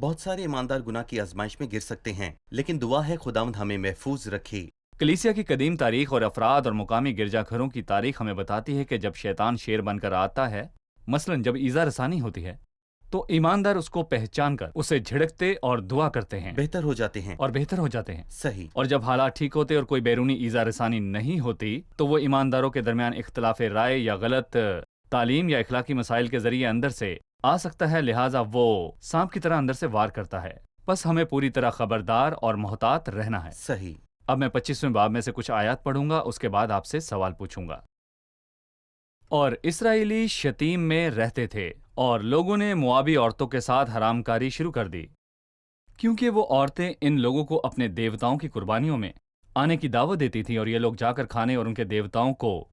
بہت سارے ایماندار گناہ کی آزمائش میں گر سکتے ہیں، لیکن دعا ہے خداوند ہمیں محفوظ رکھے۔ کلیسیا کی قدیم تاریخ اور افراد اور مقامی گرجا گھروں کی تاریخ ہمیں بتاتی ہے کہ جب شیطان شیر بن کر آتا ہے، مثلاً جب ایذا رسانی ہوتی ہے، تو ایماندار اس کو پہچان کر اسے جھڑکتے اور دعا کرتے ہیں بہتر ہو جاتے ہیں۔ اور بہتر ہو جاتے ہیں۔ صحیح۔ اور جب حالات ٹھیک ہوتے اور کوئی بیرونی ایذا رسانی نہیں ہوتی تو وہ ایمانداروں کے درمیان اختلاف رائے یا غلط تعلیم یا اخلاقی مسائل کے ذریعے اندر سے آ سکتا ہے، لہٰذا وہ سانپ کی طرح اندر سے وار کرتا ہے۔ بس ہمیں پوری طرح خبردار اور محتاط رہنا ہے۔ صحیح۔ اب میں 25ویں باب میں سے کچھ آیات پڑھوں گا، اس کے بعد آپ سے سوال پوچھوں گا۔ اور اسرائیلی شتیم میں رہتے تھے اور لوگوں نے موابی عورتوں کے ساتھ حرام کاری شروع کر دی، کیونکہ وہ عورتیں ان لوگوں کو اپنے دیوتاؤں کی قربانیوں میں آنے کی دعوت دیتی تھیں اور یہ لوگ جا کر کھانے اور ان کے دیوتاؤں کو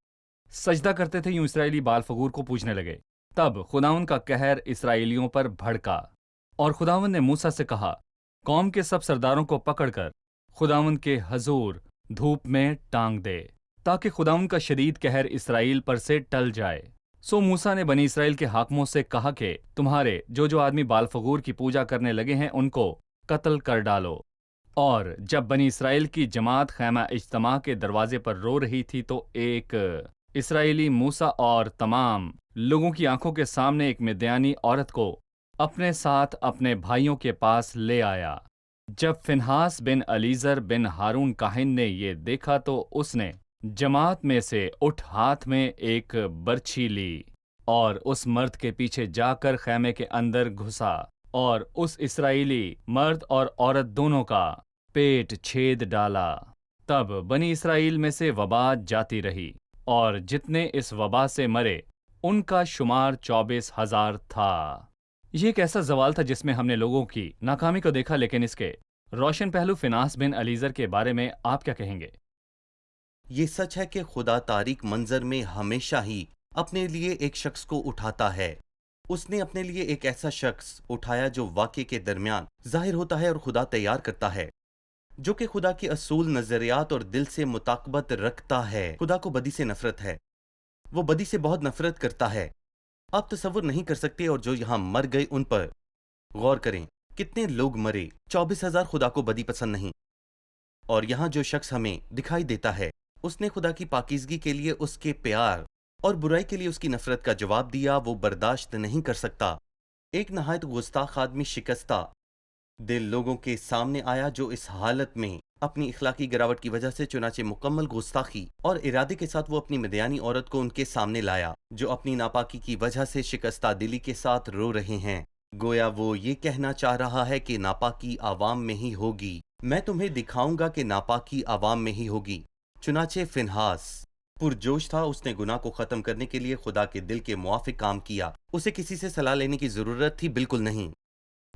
سجدہ کرتے تھے۔ یوں اسرائیلی بال فغور کو پوجنے لگے۔ تب خداوند کا قہر اسرائیلیوں پر بھڑکا اور خداوند نے موسیٰ سے کہا، قوم کے سب سرداروں کو پکڑ کر خداوند کے حضور دھوپ میں ٹانگ دے، تاکہ خداوند کا شدید قہر اسرائیل پر سے ٹل جائے۔ سو موسیٰ نے بنی اسرائیل کے حاکموں سے کہا کہ تمہارے جو آدمی بال فغور کی پوجا کرنے لگے ہیں ان کو قتل کر ڈالو۔ اور جب بنی اسرائیل کی جماعت خیمہ اجتماع کے دروازے پر رو رہی تھی تو ایک اسرائیلی موسیٰ اور تمام لوگوں کی آنکھوں کے سامنے ایک مدیانی عورت کو اپنے ساتھ اپنے بھائیوں کے پاس لے آیا۔ جب فنہاس بن الیزر بن ہارون کاہن نے یہ دیکھا تو اس نے جماعت میں سے اٹھ ہاتھ میں ایک برچھی لی اور اس مرد کے پیچھے جا کر خیمے کے اندر گھسا اور اس اسرائیلی مرد اور عورت دونوں کا پیٹ چھید ڈالا۔ تب بنی اسرائیل میں سے وبا جاتی رہی اور جتنے اس وبا سے مرے ان کا شمار 24,000 تھا۔ یہ ایک ایسا زوال تھا جس میں ہم نے لوگوں کی ناکامی کو دیکھا، لیکن اس کے روشن پہلو فناس بن الیزر کے بارے میں آپ کیا کہیں گے؟ یہ سچ ہے کہ خدا تاریک منظر میں ہمیشہ ہی اپنے لیے ایک شخص کو اٹھاتا ہے۔ اس نے اپنے لیے ایک ایسا شخص اٹھایا جو واقعے کے درمیان ظاہر ہوتا ہے اور خدا تیار کرتا ہے، جو کہ خدا کے اصول، نظریات اور دل سے مطابقت رکھتا ہے۔ خدا کو بدی سے نفرت ہے، وہ بدی سے بہت نفرت کرتا ہے۔ آپ تصور نہیں کر سکتے، اور جو یہاں مر گئے ان پر غور کریں، کتنے لوگ مرے۔ 24,000 خدا کو بدی پسند نہیں۔ اور یہاں جو شخص ہمیں دکھائی دیتا ہے، اس نے خدا کی پاکیزگی کے لیے اس کے پیار اور برائی کے لیے اس کی نفرت کا جواب دیا۔ وہ برداشت نہیں کر سکتا۔ ایک نہایت گستاخ آدمی شکستہ دل لوگوں کے سامنے آیا جو اس حالت میں اپنی اخلاقی گراوٹ کی وجہ سے، چنانچہ مکمل گستاخی اور ارادے کے ساتھ وہ اپنی مدیانی عورت کو ان کے سامنے لایا، جو اپنی ناپاکی کی وجہ سے شکستہ دلی کے ساتھ رو رہے ہیں۔ گویا وہ یہ کہنا چاہ رہا ہے کہ ناپاکی عوام میں ہی ہوگی، میں تمہیں دکھاؤں گا کہ ناپاکی عوام میں ہی ہوگی۔ چنانچہ فنہاس پرجوش تھا، اس نے گناہ کو ختم کرنے کے لیے خدا کے دل کے موافق کام کیا۔ اسے کسی سے صلاح لینے کی ضرورت تھی؟ بالکل نہیں۔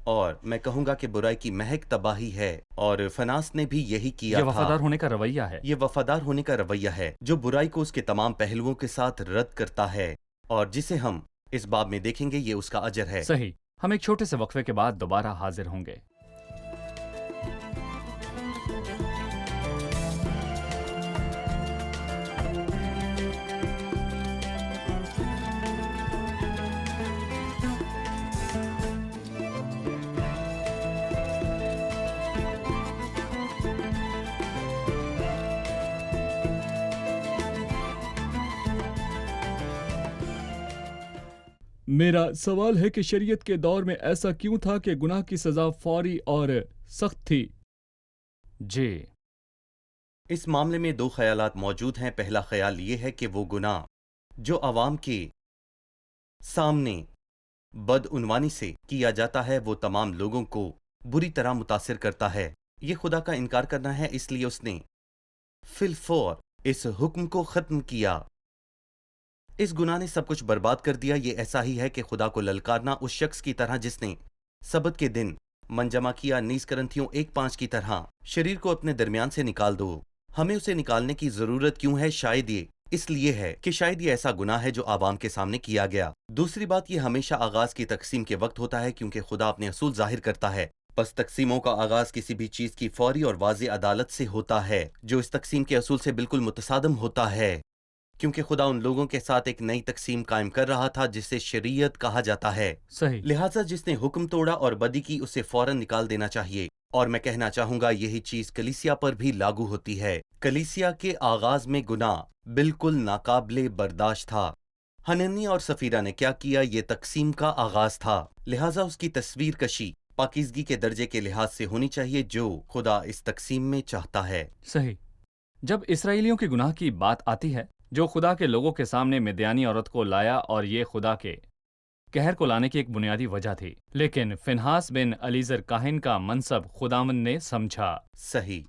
اور میں کہوں گا کہ برائی کی مہک تباہی ہے، اور فناس نے بھی یہی کیا یہ تھا۔ وفادار ہونے کا رویہ ہے۔ یہ وفادار ہونے کا رویہ ہے جو برائی کو اس کے تمام پہلوؤں کے ساتھ رد کرتا ہے، اور جسے ہم اس باب میں دیکھیں گے، یہ اس کا اجر ہے۔ صحیح۔ ہم ایک چھوٹے سے وقفے کے بعد دوبارہ حاضر ہوں گے۔ میرا سوال ہے کہ شریعت کے دور میں ایسا کیوں تھا کہ گناہ کی سزا فوری اور سخت تھی؟ جی، اس معاملے میں دو خیالات موجود ہیں۔ پہلا خیال یہ ہے کہ وہ گناہ جو عوام کے سامنے بدعنوانی سے کیا جاتا ہے، وہ تمام لوگوں کو بری طرح متاثر کرتا ہے۔ یہ خدا کا انکار کرنا ہے، اس لیے اس نے فی الفور اس حکم کو ختم کیا۔ اس گناہ نے سب کچھ برباد کر دیا۔ یہ ایسا ہی ہے کہ خدا کو للکارنا اس شخص کی طرح جس نے سبت کے دن منجمع کیا، نیز کرنتھیوں 1:5 کی طرح شریر کو اپنے درمیان سے نکال دو۔ ہمیں اسے نکالنے کی ضرورت کیوں ہے؟ شاید یہ اس لیے ہے کہ شاید یہ ایسا گناہ ہے جو عوام کے سامنے کیا گیا۔ دوسری بات، یہ ہمیشہ آغاز کی تقسیم کے وقت ہوتا ہے، کیونکہ خدا اپنے اصول ظاہر کرتا ہے۔ پس تقسیموں کا آغاز کسی بھی چیز کی فوری اور واضح عدالت سے ہوتا ہے، جو اس تقسیم کے اصول سے بالکل متصادم ہوتا ہے۔ کیونکہ خدا ان لوگوں کے ساتھ ایک نئی تقسیم قائم کر رہا تھا جسے شریعت کہا جاتا ہے۔ صحیح، لہٰذا جس نے حکم توڑا اور بدی کی اسے فوراً نکال دینا چاہیے۔ اور میں کہنا چاہوں گا یہی چیز کلیسیا پر بھی لاگو ہوتی ہے۔ کلیسیا کے آغاز میں گناہ بالکل ناقابل برداشت تھا۔ حننیہ اور سفیرہ نے کیا کیا؟ یہ تقسیم کا آغاز تھا، لہٰذا اس کی تصویر کشی پاکیزگی کے درجے کے لحاظ سے ہونی چاہیے جو خدا اس تقسیم میں چاہتا ہے۔ صحیح۔ جب اسرائیلیوں کے گناہ کی بات آتی ہے جو خدا کے لوگوں کے سامنے مدیانی عورت کو لایا، اور یہ خدا کے قہر کو لانے کی ایک بنیادی وجہ تھی، لیکن فنہاس بن الیزر کاہن کا منصب خداوند نے سمجھا۔ صحیح۔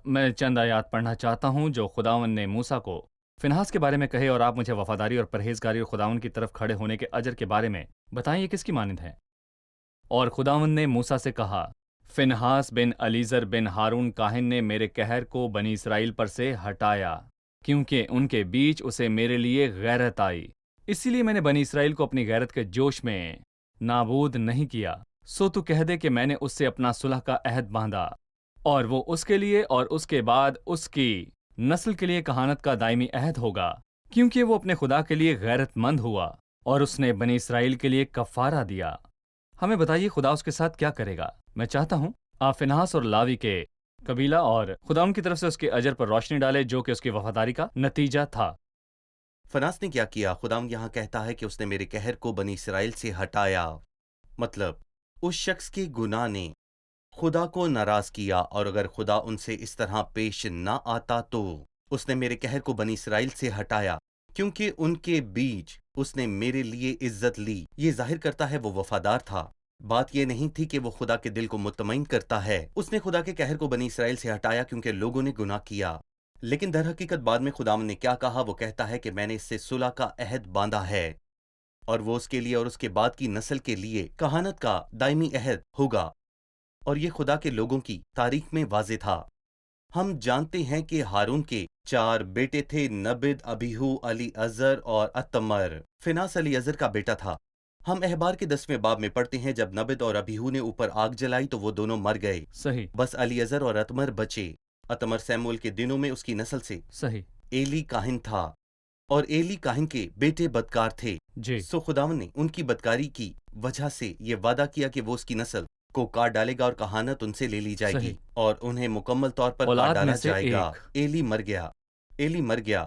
میں چند آیات پڑھنا چاہتا ہوں جو خداوند نے موسیٰ کو فنہاس کے بارے میں کہے، اور آپ مجھے وفاداری اور پرہیزگاری اور خداوند کی طرف کھڑے ہونے کے اجر کے بارے میں بتائیں، یہ کس کی مانند ہے؟ اور خداوند نے موسیٰ سے کہا، فنہاس بن الیزر بن ہارون کاہن نے میرے قہر کو بنی اسرائیل پر سے ہٹایا، کیونکہ ان کے بیچ اسے میرے لیے غیرت آئی، اسی لیے میں نے بنی اسرائیل کو اپنی غیرت کے جوش میں نابود نہیں کیا۔ سو تو کہہ دے کہ میں نے اس سے اپنا صلح کا عہد باندھا، اور وہ اس کے لیے اور اس کے بعد اس کی نسل کے لیے کہانت کا دائمی عہد ہوگا، کیونکہ وہ اپنے خدا کے لیے غیرت مند ہوا اور اس نے بنی اسرائیل کے لیے کفارہ دیا۔ ہمیں بتائیے خدا اس کے ساتھ کیا کرے گا؟ میں چاہتا ہوں آپ فنہاس اور لاوی کے قبیلہ اور خدا ان کی طرف سے اس کے اجر پر روشنی ڈالے جو کہ اس کی وفاداری کا نتیجہ تھا۔ فنہاس نے کیا کیا؟ خدا یہاں کہتا ہے کہ اس نے میرے قہر کو بنی اسرائیل سے ہٹایا، مطلب اس شخص کے گناہ نے خدا کو ناراض کیا، اور اگر خدا ان سے اس طرح پیش نہ آتا تو اس نے میرے قہر کو بنی اسرائیل سے ہٹایا، کیونکہ ان کے بیچ اس نے میرے لیے عزت لی۔ یہ ظاہر کرتا ہے وہ وفادار تھا۔ بات یہ نہیں تھی کہ وہ خدا کے دل کو مطمئن کرتا ہے۔ اس نے خدا کے قہر کو بنی اسرائیل سے ہٹایا کیونکہ لوگوں نے گناہ کیا، لیکن در حقیقت بعد میں خدا نے کیا کہا؟ وہ کہتا ہے کہ میں نے اس سے صلح کا عہد باندھا ہے، اور وہ اس کے لیے اور اس کے بعد کی نسل کے لیے کہانت کا دائمی عہد ہوگا، اور یہ خدا کے لوگوں کی تاریخ میں واضح تھا۔ ہم جانتے ہیں کہ ہارون کے 4 بیٹے تھے، نبد، ابیہو، علی ازر اور اتمر۔ فنہاس علی ازر کا بیٹا تھا۔ ہم احبار کے 10ویں باب میں پڑھتے ہیں جب نبد اور ابیہو نے اوپر آگ جلائی تو وہ دونوں مر گئے، صحیح، بس علی ازر اور اتمر بچے۔ اتمر سیموئیل کے دنوں میں اس کی نسل سے صحیح، ایلی کاہن تھا، اور ایلی کاہن کے بیٹے بدکار تھے۔ جی، سو خداوند نے ان کی بدکاری کی وجہ سے یہ وعدہ کیا کہ وہ اس کی نسل کو کاٹ ڈالے گا اور کہانت ان سے لے لی جائے گی صحیح، اور انہیں مکمل طور پر اولاد کاٹ ڈالا میں سے جائے گا۔ ایک۔ ایلی مر گیا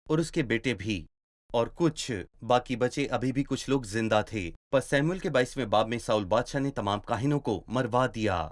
اور اس کے بیٹے بھی، اور کچھ باقی بچے، ابھی بھی کچھ لوگ زندہ تھے۔ پس سیموئیل کے 22ویں باب میں ساؤل بادشاہ نے تمام کاہنوں کو مروا دیا۔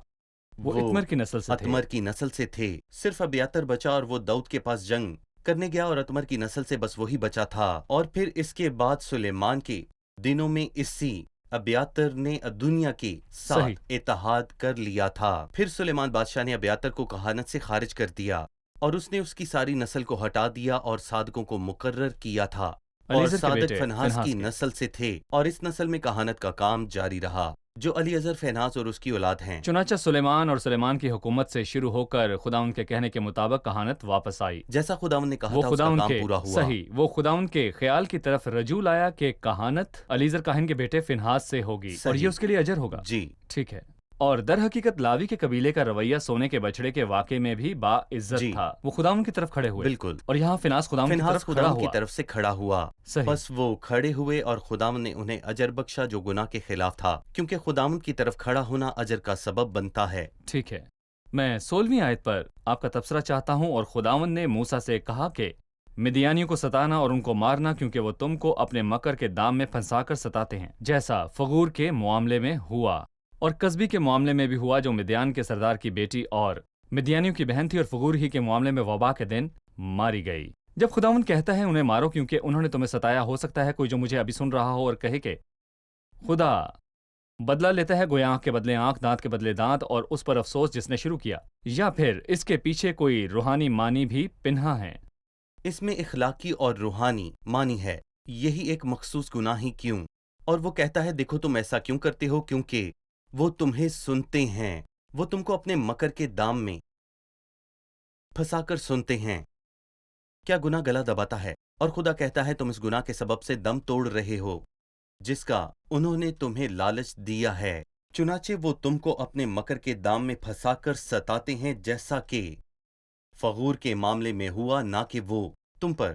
وہ اتمر کی نسل سے تھے۔ اتمر کی نسل سے تھے۔ صرف ابیاتر بچا اور وہ داؤد کے پاس جنگ کرنے گیا، اور اتمر کی نسل سے بس وہی بچا تھا۔ اور پھر اس کے بعد سلیمان کے دنوں میں اسی ابیاتر نے دنیا کے ساتھ صحیح، اتحاد کر لیا تھا۔ پھر سلیمان بادشاہ نے ابیاتر کو کہانت سے خارج کر دیا، اور اس نے اس کی ساری نسل کو ہٹا دیا اور صادقوں کو مقرر کیا تھا، اور الیزر کے صادق بیٹے فنہاس کی کے۔ نسل سے تھے، اور اس نسل میں کہانت کا کام جاری رہا جو علی ازر، فنہاس اور اس کی اولاد ہیں۔ چنانچہ سلیمان اور سلیمان کی حکومت سے شروع ہو کر خداوند کے کہنے کے مطابق کہانت واپس آئی۔ جیسا خداوند نے کہا وہ تھا اس کا خداوند کام کے پورا ہوا۔ صحیح، وہ خداوند کے خیال کی طرف رجوع لایا کہ کہانت الیزر کاہن کے بیٹے فنہاس سے ہوگی، اور صحیح۔ یہ اس کے لیے اجر ہوگا۔ جی، ٹھیک ہے۔ اور در حقیقت لاوی کے قبیلے کا رویہ سونے کے بچڑے کے واقعے میں بھی با عزت جی، تھا۔ وہ خداوند کی طرف کھڑے ہوئے، بالکل۔ اور یہاں فنہاس خداوند کی فنہاس طرف کھڑا خداوند کی ہوا۔ طرف سے کھڑا ہوا۔ صحیح، بس وہ کھڑے ہوئے اور خداوند نے انہیں اجر بخشا جو گناہ کے خلاف تھا، کیونکہ خداوند کی طرف کھڑا ہونا اجر کا سبب بنتا ہے۔ ٹھیک ہے۔ میں 16ویں آیت پر آپ کا تبصرہ چاہتا ہوں۔ اور خداوند نے موسیٰ سے کہا کہ مدیانیوں کو ستانا اور ان کو مارنا، کیونکہ وہ تم کو اپنے مکر کے دام میں پھنسا کر ستاتے ہیں، جیسا فغور کے معاملے میں ہوا اور قصبی کے معاملے میں بھی ہوا جو مدیان کے سردار کی بیٹی اور مدیانیوں کی بہن تھی، اور فغور ہی کے معاملے میں وبا کے دن ماری گئی۔ جب خداوند کہتا ہے انہیں مارو کیونکہ انہوں نے تمہیں ستایا، ہو سکتا ہے کوئی جو مجھے ابھی سن رہا ہو اور کہے کہ خدا بدلہ لیتا ہے، گویا آنکھ کے بدلے آنکھ، دانت کے بدلے دانت، اور اس پر افسوس جس نے شروع کیا، یا پھر اس کے پیچھے کوئی روحانی معنی بھی پنہا ہے۔ اس میں اخلاقی اور روحانی معنی ہے، یہی ایک مخصوص گناہ ہی کیوں؟ اور وہ کہتا ہے دیکھو تم ایسا کیوں کرتے ہو، کیونکہ وہ تمہیں سنتے ہیں، وہ تم کو اپنے مکر کے دام میں پھنسا کر سنتے ہیں۔ کیا گناہ گلا دباتا ہے، اور خدا کہتا ہے تم اس گناہ کے سبب سے دم توڑ رہے ہو جس کا انہوں نے تمہیں لالچ دیا ہے، چنانچہ وہ تم کو اپنے مکر کے دام میں پھنسا کر ستاتے ہیں، جیسا کہ فغور کے معاملے میں ہوا، نہ کہ وہ تم پر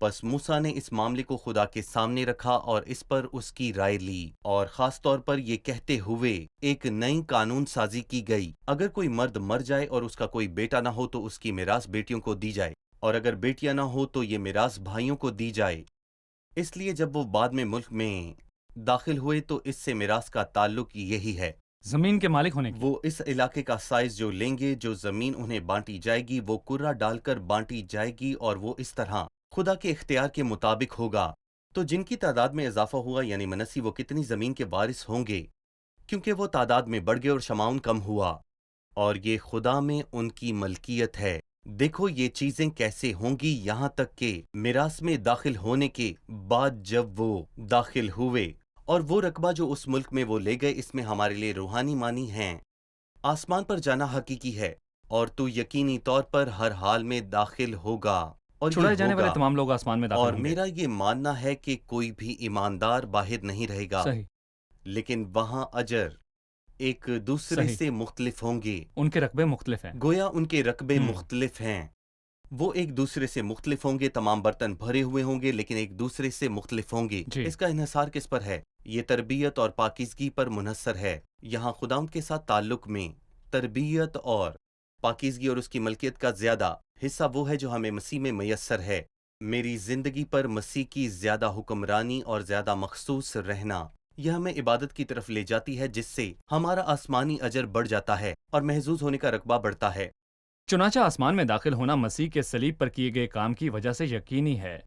پس موسیٰ نے اس معاملے کو خدا کے سامنے رکھا اور اس پر اس کی رائے لی، اور خاص طور پر یہ کہتے ہوئے ایک نئی قانون سازی کی گئی، اگر کوئی مرد مر جائے اور اس کا کوئی بیٹا نہ ہو تو اس کی میراث بیٹیوں کو دی جائے، اور اگر بیٹیاں نہ ہو تو یہ میراث بھائیوں کو دی جائے۔ اس لیے جب وہ بعد میں ملک میں داخل ہوئے تو اس سے میراث کا تعلق یہی ہے۔ زمین کے مالک ہونے کی۔ وہ اس علاقے کا سائز جو لیں گے، جو زمین انہیں بانٹی جائے گی وہ کرہ ڈال کر بانٹی جائے گی، اور وہ اس طرح خدا کے اختیار کے مطابق ہوگا۔ تو جن کی تعداد میں اضافہ ہوا یعنی منسی، وہ کتنی زمین کے وارث ہوں گے، کیونکہ وہ تعداد میں بڑھ گئے اور شمعون کم ہوا، اور یہ خدا میں ان کی ملکیت ہے۔ دیکھو یہ چیزیں کیسے ہوں گی، یہاں تک کہ میراث میں داخل ہونے کے بعد جب وہ داخل ہوئے، اور وہ رقبہ جو اس ملک میں وہ لے گئے اس میں ہمارے لیے روحانی معنی ہیں۔ آسمان پر جانا حقیقی ہے، اور تو یقینی طور پر ہر حال میں داخل ہوگا، اور چھڑائے یہ جانے والے ہوگا۔ تمام لوگ آسمان میں داخل اور ہوں گے۔ میرا یہ ماننا ہے کہ کوئی بھی ایماندار باہر نہیں رہے گا، صحیح، لیکن وہاں اجر ایک دوسرے صحیح۔ سے مختلف ہوں گے، ان کے رقبے مختلف ہیں۔ گویا ان کے رقبے ہم۔ مختلف ہیں، وہ ایک دوسرے سے مختلف ہوں گے، تمام برتن بھرے ہوئے ہوں گے لیکن ایک دوسرے سے مختلف ہوں گے۔ جی۔ اس کا انحصار کس پر ہے؟ یہ تربیت اور پاکیزگی پر منحصر ہے۔ یہاں خداوند کے ساتھ تعلق میں تربیت اور پاکیزگی اور اس کی ملکیت کا زیادہ حصہ وہ ہے جو ہمیں مسیح میں میسر ہے۔ میری زندگی پر مسیح کی زیادہ حکمرانی اور زیادہ مخصوص رہنا، یہ ہمیں عبادت کی طرف لے جاتی ہے، جس سے ہمارا آسمانی اجر بڑھ جاتا ہے اور محظوظ ہونے کا رقبہ بڑھتا ہے۔ چنانچہ آسمان میں داخل ہونا مسیح کے صلیب پر کیے گئے کام کی وجہ سے یقینی ہے،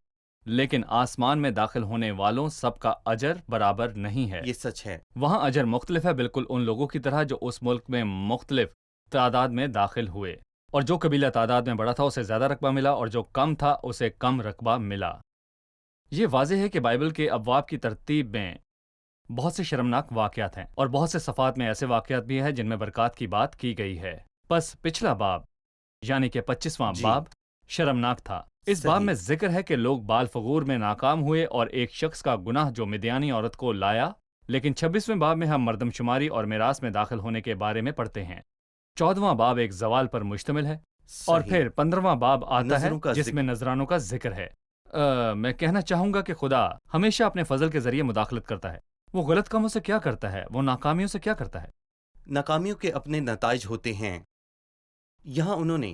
لیکن آسمان میں داخل ہونے والوں سب کا اجر برابر نہیں ہے۔ یہ سچ ہے۔ وہاں اجر مختلف ہے، بالکل ان لوگوں کی طرح جو اس ملک میں مختلف تعداد میں داخل ہوئے، اور جو قبیلہ تعداد میں بڑا تھا اسے زیادہ رقبہ ملا، اور جو کم تھا اسے کم رقبہ ملا۔ یہ واضح ہے کہ بائبل کے ابواب کی ترتیب میں بہت سے شرمناک واقعات ہیں، اور بہت سے صفحات میں ایسے واقعات بھی ہیں جن میں برکات کی بات کی گئی ہے۔ پس پچھلا باب یعنی کہ 25واں جی۔ باب شرمناک تھا۔ اس باب صحیح۔ میں ذکر ہے کہ لوگ بال فغور میں ناکام ہوئے اور ایک شخص کا گناہ جو مدیانی عورت کو لایا، لیکن 26ویں باب میں ہم مردم شماری اور میراث میں داخل ہونے کے بارے میں پڑھتے ہیں۔ 14واں باب ایک زوال پر مشتمل ہے، اور صحیح۔ پھر 15واں باب آتا ہے نظروں کا جس میں نذرانوں کا ذکر ہے۔ میں کہنا چاہوں گا کہ خدا ہمیشہ اپنے فضل کے ذریعے مداخلت کرتا ہے۔ وہ غلط کاموں سے کیا کرتا ہے؟ وہ ناکامیوں سے کیا کرتا ہے؟ ناکامیوں کے اپنے نتائج ہوتے ہیں۔ یہاں انہوں نے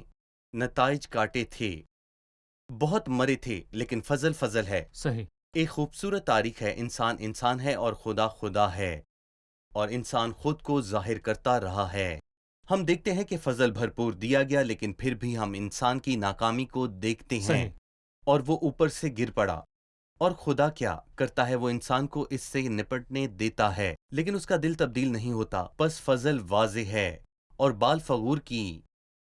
نتائج کاٹے تھے، بہت مرے تھے، لیکن فضل فضل ہے۔ صحیح۔ ایک خوبصورت تاریخ ہے، انسان انسان ہے اور خدا خدا ہے، اور انسان خود کو ظاہر کرتا رہا ہے۔ ہم دیکھتے ہیں کہ فضل بھرپور دیا گیا، لیکن پھر بھی ہم انسان کی ناکامی کو دیکھتے ہیں، صحیح۔ اور وہ اوپر سے گر پڑا۔ اور خدا کیا کرتا ہے؟ وہ انسان کو اس سے نپٹنے دیتا ہے، لیکن اس کا دل تبدیل نہیں ہوتا۔ پس فضل واضح ہے، اور بال فغور کی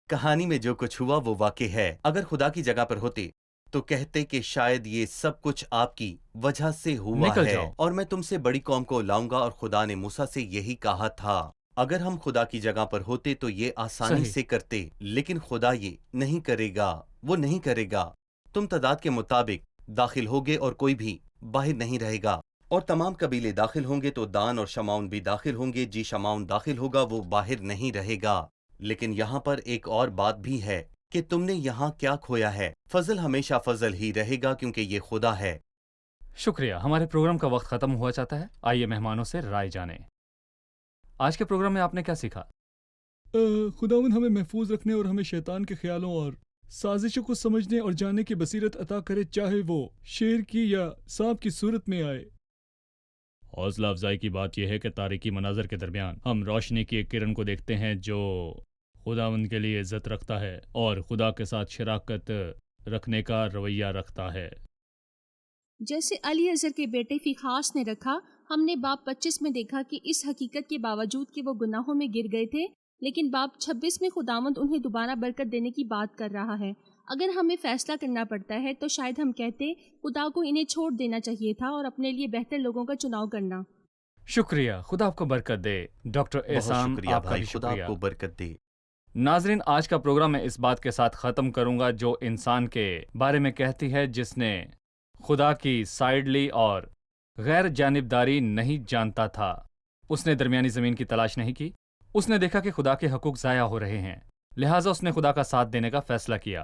کہانی میں جو کچھ ہوا وہ واقع ہے۔ اگر خدا کی جگہ پر ہوتے تو کہتے کہ شاید یہ سب کچھ آپ کی وجہ سے ہوا نکل ہے، جاؤ۔ اور میں تم سے بڑی قوم کو لاؤں گا، اور خدا نے موسیٰ سے یہی کہا تھا۔ اگر ہم خدا کی جگہ پر ہوتے تو یہ آسانی صحیح۔ سے کرتے، لیکن خدا یہ نہیں کرے گا، وہ نہیں کرے گا۔ تم تعداد کے مطابق داخل ہوگے اور کوئی بھی باہر نہیں رہے گا، اور تمام قبیلے داخل ہوں گے تو دان اور شمعون بھی داخل ہوں گے۔ جی شمعون داخل ہوگا، وہ باہر نہیں رہے گا۔ لیکن یہاں پر ایک اور بات بھی ہے کہ تم نے یہاں کیا کھویا ہے۔ فضل ہمیشہ فضل ہی رہے گا کیونکہ یہ خدا ہے۔ شکریہ۔ ہمارے پروگرام کا وقت ختم ہوا چاہتا ہے۔ آئیے مہمانوں سے رائے جانیں۔ آج کے پروگرام میں آپ نے کیا سیکھا؟ خداوند ہمیں محفوظ رکھنے اور ہمیں شیطان کے خیالوں اور سازشوں کو سمجھنے اور جاننے کی بصیرت عطا کرے، چاہے وہ شیر کی یا سانپ کی صورت میں آئے۔ حوصلہ افزائی کی بات یہ ہے کہ تاریکی مناظر کے درمیان ہم روشنی کی ایک کرن کو دیکھتے ہیں جو خداوند کے لیے عزت رکھتا ہے اور خدا کے ساتھ شراکت رکھنے کا رویہ رکھتا ہے۔ جیسے علی اظہر کے بیٹے فیخاس نے رکھا، ہم نے باب 25 میں دیکھا کہ اس حقیقت کے باوجود کہ وہ گناہوں میں گر گئے تھے، لیکن باب 26 میں خداوند انہیں دوبارہ برکت دینے کی بات کر رہا ہے۔ اگر ہمیں فیصلہ کرنا پڑتا ہے تو شاید ہم کہتے خدا کو انہیں چھوڑ دینا چاہیے تھا اور اپنے لیے بہتر لوگوں کا چناؤ کرنا۔ شکریہ، خدا آپ کو برکت دے۔ ڈاکٹر بہت احسان، شکریہ آپ کا بھائی، بھی خدا شکریہ۔ آپ کو برکت دے۔ ناظرین، آج کا پروگرام میں اس بات کے ساتھ ختم کروں گا جو انسان کے بارے میں کہتی ہے جس نے خدا کی سائیڈ لی اور غیر جانبداری نہیں جانتا تھا۔ اس نے درمیانی زمین کی تلاش نہیں کی۔ اس نے دیکھا کہ خدا کے حقوق ضائع ہو رہے ہیں، لہٰذا اس نے خدا کا ساتھ دینے کا فیصلہ کیا۔